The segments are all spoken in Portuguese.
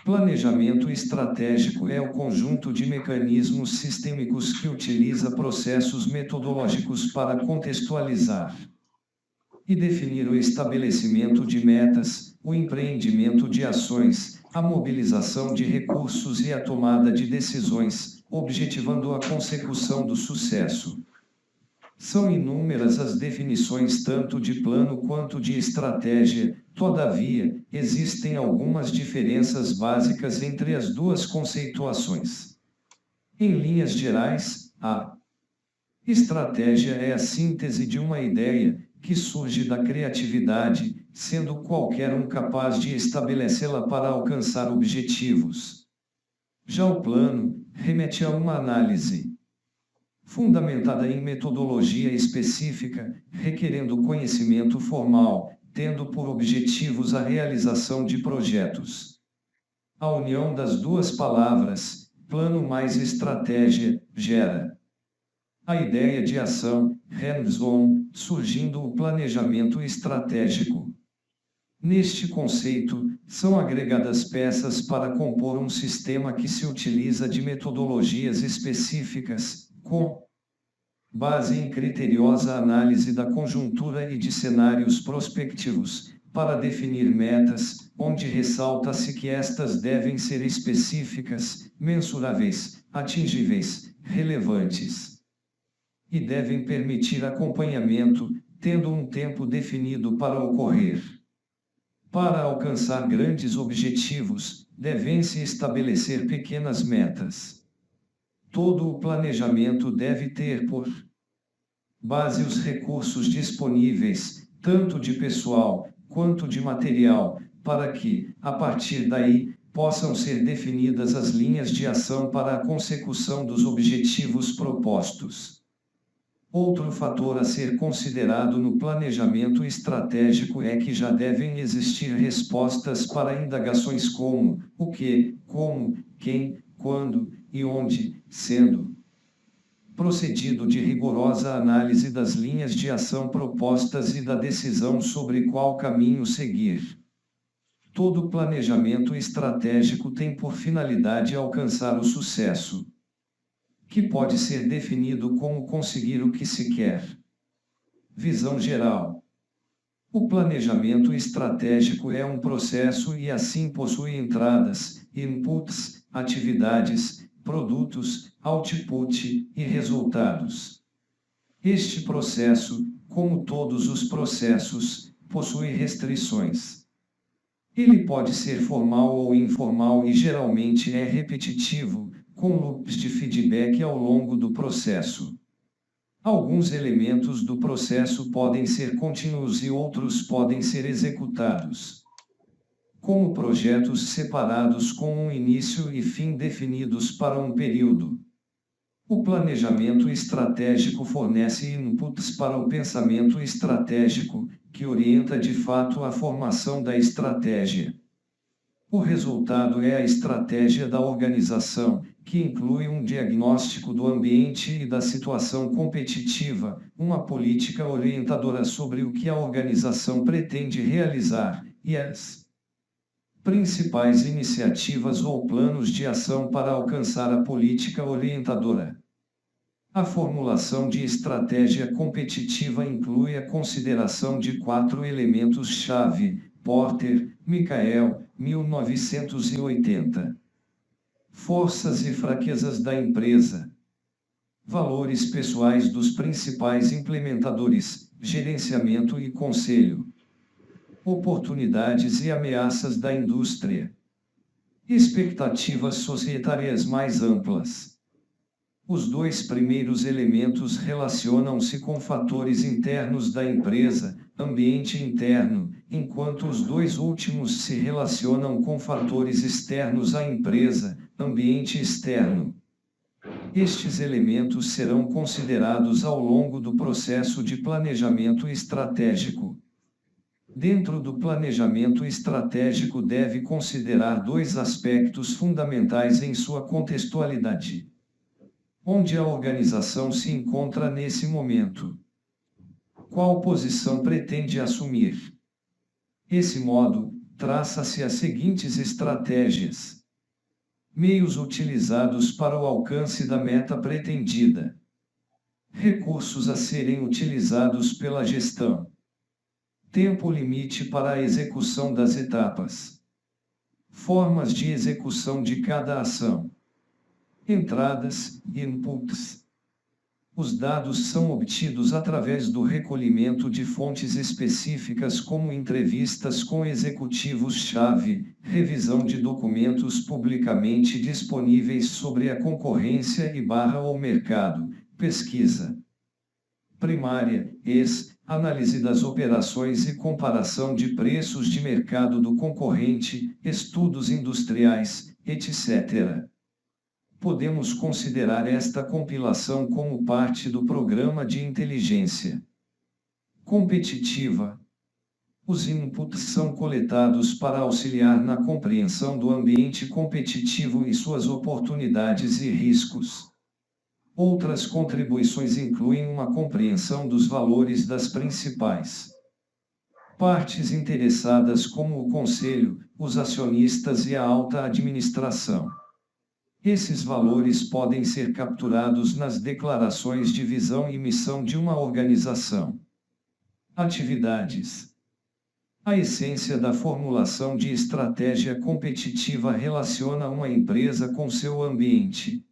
Planejamento estratégico é o conjunto de mecanismos sistêmicos que utiliza processos metodológicos para contextualizar e definir o estabelecimento de metas, o empreendimento de ações, a mobilização de recursos e a tomada de decisões, objetivando a consecução do sucesso. São inúmeras as definições tanto de plano quanto de estratégia, todavia, existem algumas diferenças básicas entre as duas conceituações. Em linhas gerais, a estratégia é a síntese de uma ideia, que surge da criatividade, sendo qualquer um capaz de estabelecê-la para alcançar objetivos. Já o plano remete a uma análise fundamentada em metodologia específica, requerendo conhecimento formal, tendo por objetivos a realização de projetos. A união das duas palavras, plano mais estratégia, gera a ideia de ação, hands-on, surgindo o planejamento estratégico. Neste conceito, são agregadas peças para compor um sistema que se utiliza de metodologias específicas, com base em criteriosa análise da conjuntura e de cenários prospectivos, para definir metas, onde ressalta-se que estas devem ser específicas, mensuráveis, atingíveis, relevantes e devem permitir acompanhamento, tendo um tempo definido para ocorrer. Para alcançar grandes objetivos, devem-se estabelecer pequenas metas. Todo o planejamento deve ter por base os recursos disponíveis, tanto de pessoal quanto de material, para que, a partir daí, possam ser definidas as linhas de ação para a consecução dos objetivos propostos. Outro fator a ser considerado no planejamento estratégico é que já devem existir respostas para indagações como o que, como, quem, quando e onde, sendo procedido de rigorosa análise das linhas de ação propostas e da decisão sobre qual caminho seguir. Todo planejamento estratégico tem por finalidade alcançar o sucesso, que pode ser definido como conseguir o que se quer. Visão geral. O planejamento estratégico é um processo e assim possui entradas, inputs, atividades, produtos, output e resultados. Este processo, como todos os processos, possui restrições. Ele pode ser formal ou informal e geralmente é repetitivo, com loops de feedback ao longo do processo. Alguns elementos do processo podem ser contínuos e outros podem ser executados como projetos separados com um início e fim definidos para um período. O planejamento estratégico fornece inputs para o pensamento estratégico, que orienta de fato a formação da estratégia. O resultado é a estratégia da organização, que inclui um diagnóstico do ambiente e da situação competitiva, uma política orientadora sobre o que a organização pretende realizar, e as principais iniciativas ou planos de ação para alcançar a política orientadora. A formulação de estratégia competitiva inclui a consideração de 4 elementos-chave, Porter, Michael, 1980. Forças e fraquezas da empresa. Valores pessoais dos principais implementadores, gerenciamento e conselho. Oportunidades e ameaças da indústria. Expectativas societárias mais amplas. Os 2 primeiros elementos relacionam-se com fatores internos da empresa, ambiente interno, enquanto os 2 últimos se relacionam com fatores externos à empresa, ambiente externo. Estes elementos serão considerados ao longo do processo de planejamento estratégico. Dentro do planejamento estratégico deve considerar 2 aspectos fundamentais em sua contextualidade. Onde a organização se encontra nesse momento? Qual posição pretende assumir? Esse modo, traça-se as seguintes estratégias. Meios utilizados para o alcance da meta pretendida. Recursos a serem utilizados pela gestão. Tempo limite para a execução das etapas. Formas de execução de cada ação. Entradas, inputs. Os dados são obtidos através do recolhimento de fontes específicas como entrevistas com executivos-chave, revisão de documentos publicamente disponíveis sobre a concorrência ou mercado, pesquisa primária, análise das operações e comparação de preços de mercado do concorrente, estudos industriais, etc. Podemos considerar esta compilação como parte do programa de inteligência competitiva. Os inputs são coletados para auxiliar na compreensão do ambiente competitivo e suas oportunidades e riscos. Outras contribuições incluem uma compreensão dos valores das principais partes interessadas, como o conselho, os acionistas e a alta administração. Esses valores podem ser capturados nas declarações de visão e missão de uma organização. Atividades. A essência da formulação de estratégia competitiva relaciona uma empresa com seu ambiente.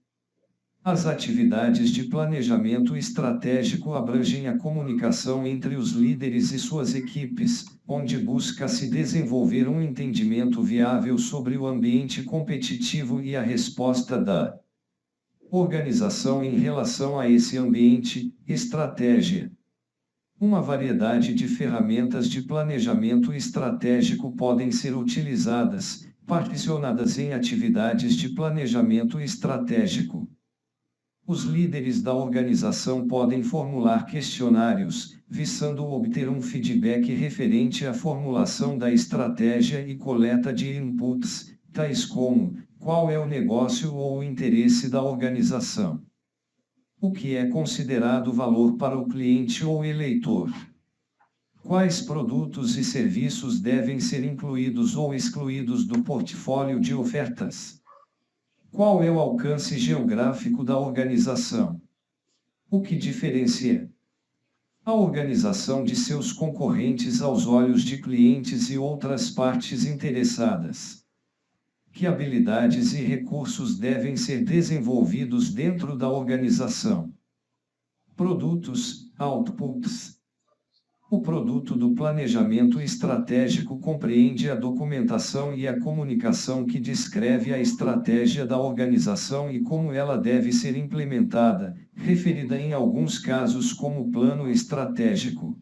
As atividades de planejamento estratégico abrangem a comunicação entre os líderes e suas equipes, onde busca-se desenvolver um entendimento viável sobre o ambiente competitivo e a resposta da organização em relação a esse ambiente. Estratégia. Uma variedade de ferramentas de planejamento estratégico podem ser utilizadas, particionadas em atividades de planejamento estratégico. Os líderes da organização podem formular questionários, visando obter um feedback referente à formulação da estratégia e coleta de inputs, tais como: qual é o negócio ou o interesse da organização? O que é considerado valor para o cliente ou eleitor? Quais produtos e serviços devem ser incluídos ou excluídos do portfólio de ofertas? Qual é o alcance geográfico da organização? O que diferencia a organização de seus concorrentes aos olhos de clientes e outras partes interessadas? Que habilidades e recursos devem ser desenvolvidos dentro da organização? Produtos, outputs. O produto do planejamento estratégico compreende a documentação e a comunicação que descreve a estratégia da organização e como ela deve ser implementada, referida em alguns casos como plano estratégico.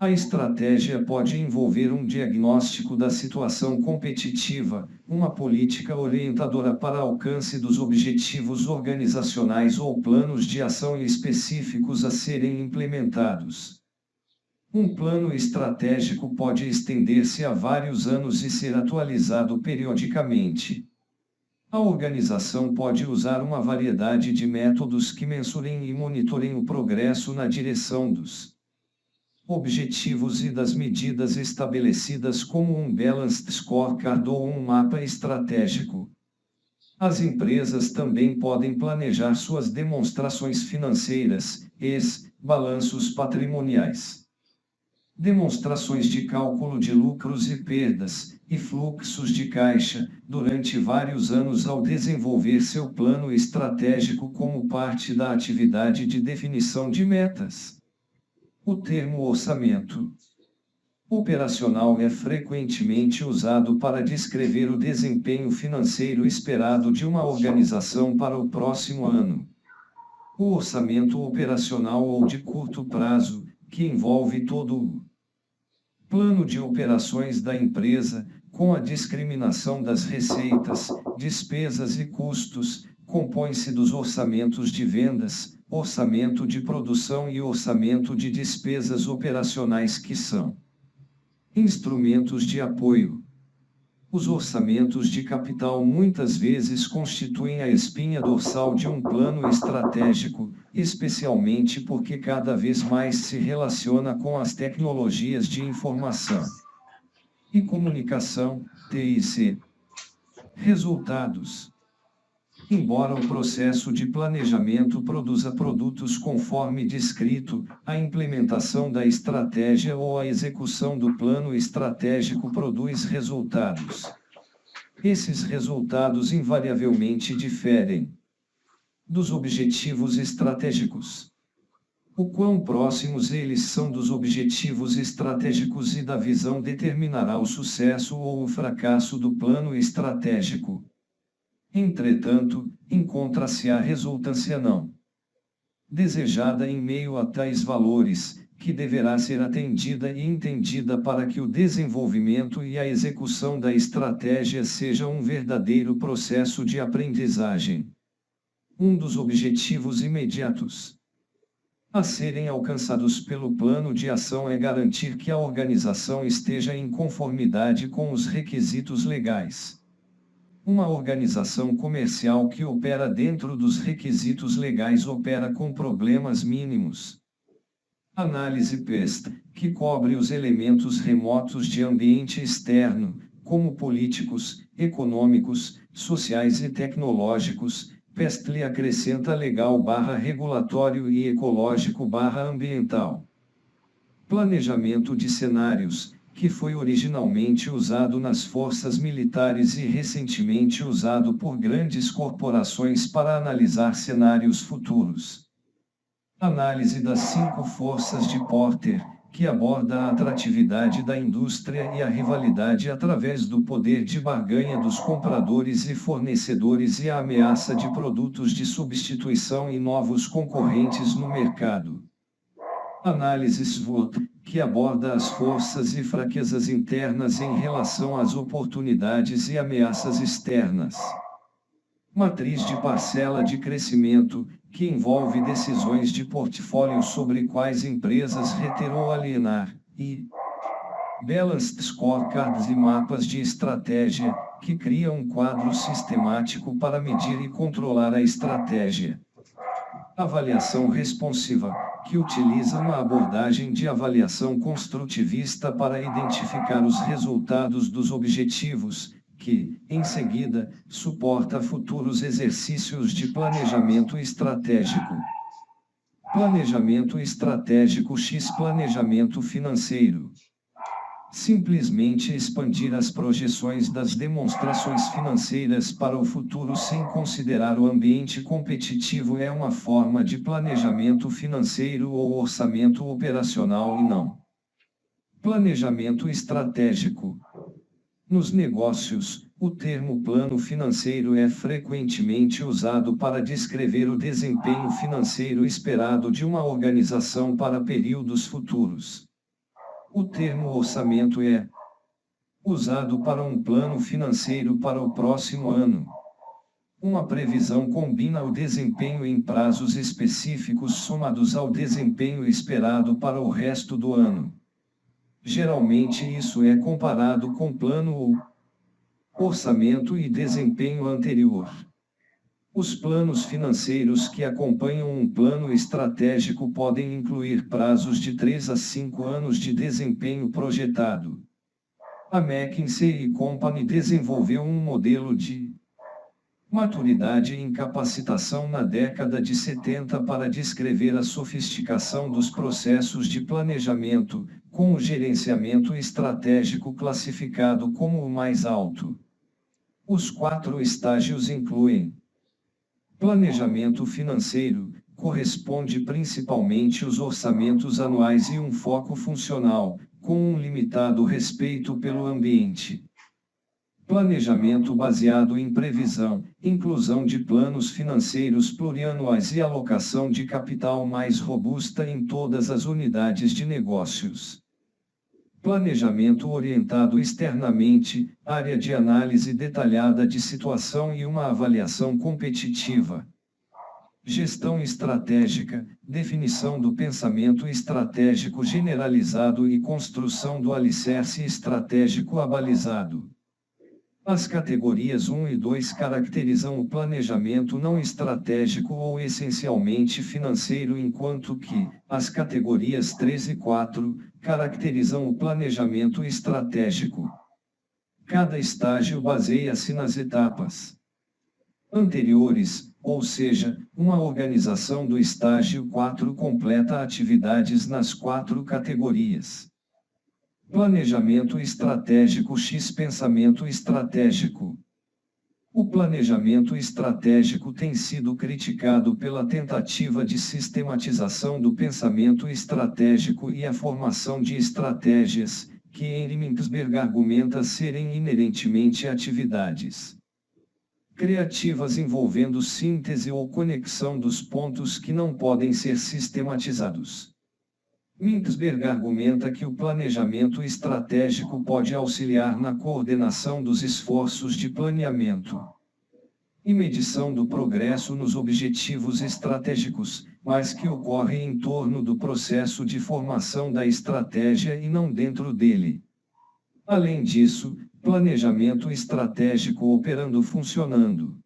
A estratégia pode envolver um diagnóstico da situação competitiva, uma política orientadora para alcance dos objetivos organizacionais ou planos de ação específicos a serem implementados. Um plano estratégico pode estender-se a vários anos e ser atualizado periodicamente. A organização pode usar uma variedade de métodos que mensurem e monitorem o progresso na direção dos objetivos e das medidas estabelecidas, como um Balanced Scorecard ou um mapa estratégico. As empresas também podem planejar suas demonstrações financeiras, balanços patrimoniais, demonstrações de cálculo de lucros e perdas, e fluxos de caixa, durante vários anos ao desenvolver seu plano estratégico como parte da atividade de definição de metas. O termo orçamento operacional é frequentemente usado para descrever o desempenho financeiro esperado de uma organização para o próximo ano. O orçamento operacional ou de curto prazo, que envolve todo o plano de operações da empresa, com a discriminação das receitas, despesas e custos, compõe-se dos orçamentos de vendas, orçamento de produção e orçamento de despesas operacionais, que são instrumentos de apoio. Os orçamentos de capital muitas vezes constituem a espinha dorsal de um plano estratégico, especialmente porque cada vez mais se relaciona com as tecnologias de informação. e comunicação, TIC. Resultados. Embora o processo de planejamento produza produtos conforme descrito, a implementação da estratégia ou a execução do plano estratégico produz resultados. Esses resultados invariavelmente diferem dos objetivos estratégicos. O quão próximos eles são dos objetivos estratégicos e da visão determinará o sucesso ou o fracasso do plano estratégico. Entretanto, encontra-se a resultância não desejada em meio a tais valores, que deverá ser atendida e entendida para que o desenvolvimento e a execução da estratégia seja um verdadeiro processo de aprendizagem. Um dos objetivos imediatos a serem alcançados pelo plano de ação é garantir que a organização esteja em conformidade com os requisitos legais. Uma organização comercial que opera dentro dos requisitos legais opera com problemas mínimos. Análise PEST, que cobre os elementos remotos de ambiente externo, como políticos, econômicos, sociais e tecnológicos. PEST lhe acrescenta legal/regulatório e ecológico/ambiental. Planejamento de cenários, que foi originalmente usado nas forças militares e recentemente usado por grandes corporações para analisar cenários futuros. Análise das 5 forças de Porter, que aborda a atratividade da indústria e a rivalidade através do poder de barganha dos compradores e fornecedores e a ameaça de produtos de substituição e novos concorrentes no mercado. Análise SWOT, que aborda as forças e fraquezas internas em relação às oportunidades e ameaças externas. Matriz de parcela de crescimento, que envolve decisões de portfólio sobre quais empresas reter ou alienar, e Balanced Scorecards e mapas de estratégia, que cria um quadro sistemático para medir e controlar a estratégia. Avaliação responsiva, que utiliza uma abordagem de avaliação construtivista para identificar os resultados dos objetivos, que, em seguida, suporta futuros exercícios de planejamento estratégico. Planejamento estratégico x planejamento financeiro. Simplesmente expandir as projeções das demonstrações financeiras para o futuro sem considerar o ambiente competitivo é uma forma de planejamento financeiro ou orçamento operacional e não planejamento estratégico. Nos negócios, o termo plano financeiro é frequentemente usado para descrever o desempenho financeiro esperado de uma organização para períodos futuros. O termo orçamento é usado para um plano financeiro para o próximo ano. Uma previsão combina o desempenho em prazos específicos somados ao desempenho esperado para o resto do ano. Geralmente isso é comparado com plano ou orçamento e desempenho anterior. Os planos financeiros que acompanham um plano estratégico podem incluir prazos de 3 a 5 anos de desempenho projetado. A McKinsey & Company desenvolveu um modelo de maturidade em capacitação na década de 70 para descrever a sofisticação dos processos de planejamento, com o gerenciamento estratégico classificado como o mais alto. Os 4 estágios incluem: planejamento financeiro, corresponde principalmente aos orçamentos anuais e um foco funcional, com um limitado respeito pelo ambiente. Planejamento baseado em previsão, inclusão de planos financeiros plurianuais e alocação de capital mais robusta em todas as unidades de negócios. Planejamento orientado externamente, área de análise detalhada de situação e uma avaliação competitiva. Gestão estratégica, definição do pensamento estratégico generalizado e construção do alicerce estratégico abalizado. As categorias 1 e 2 caracterizam o planejamento não estratégico ou essencialmente financeiro, enquanto que as categorias 3 e 4 caracterizam o planejamento estratégico. Cada estágio baseia-se nas etapas anteriores, ou seja, uma organização do estágio 4 completa atividades nas 4 categorias. Planejamento estratégico x pensamento estratégico. O planejamento estratégico tem sido criticado pela tentativa de sistematização do pensamento estratégico e a formação de estratégias, que Henry Mintzberg argumenta serem inerentemente atividades criativas envolvendo síntese ou conexão dos pontos que não podem ser sistematizados. Mintzberg argumenta que o planejamento estratégico pode auxiliar na coordenação dos esforços de planeamento e medição do progresso nos objetivos estratégicos, mas que ocorre em torno do processo de formação da estratégia e não dentro dele. Além disso, planejamento estratégico operando funcionando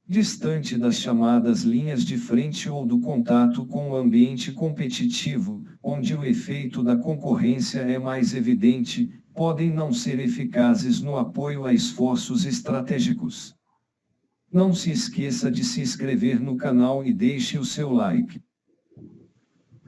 distante das chamadas linhas de frente ou do contato com o ambiente competitivo, onde o efeito da concorrência é mais evidente, podem não ser eficazes no apoio a esforços estratégicos. Não se esqueça de se inscrever no canal e deixe o seu like.